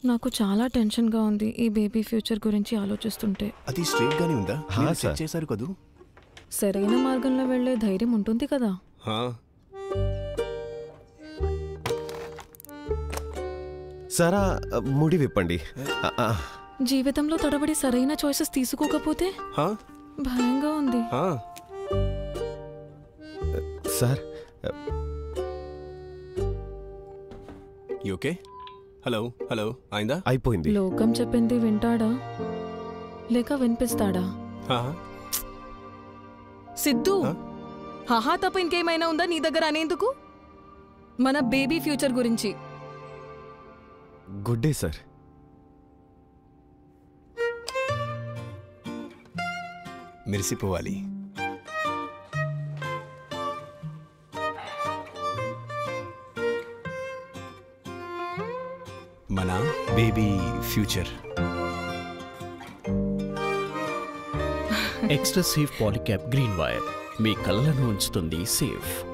నాకు చాలా టెన్షన్గా ఉంది ఈ బేబీ ఫ్యూచర్ గురించి ఆలోచిస్తుంటే. అది స్ట్రైట్ గానే ఉందా? చెక్ చేశారు కదూ? సరైన మార్గంలో వెళ్ళే ధైర్యం ఉంటుంది కదా. సరా ముడి విప్పండి. జీవితంలో తడబడి సరైన చాయిసెస్ తీసుకోకపోతే భయంగా ఉంది. Sir okay. హలో హలో అయిందా? అయిపోయింది. లోకం చెప్పింది వింటాడా లేక వినిపిస్తాడా? సిద్ధు, హాహా తప్ప ఇంకేమైనా ఉందా నీ దగ్గర అనేందుకు? మన బేబీ ఫ్యూచర్ గురించి. Good day sir. మెరిసిపోవాలి. మన baby future. Extra safe Polycab green wire మీ కళ్ళను ఉంచుతుంది సేఫ్.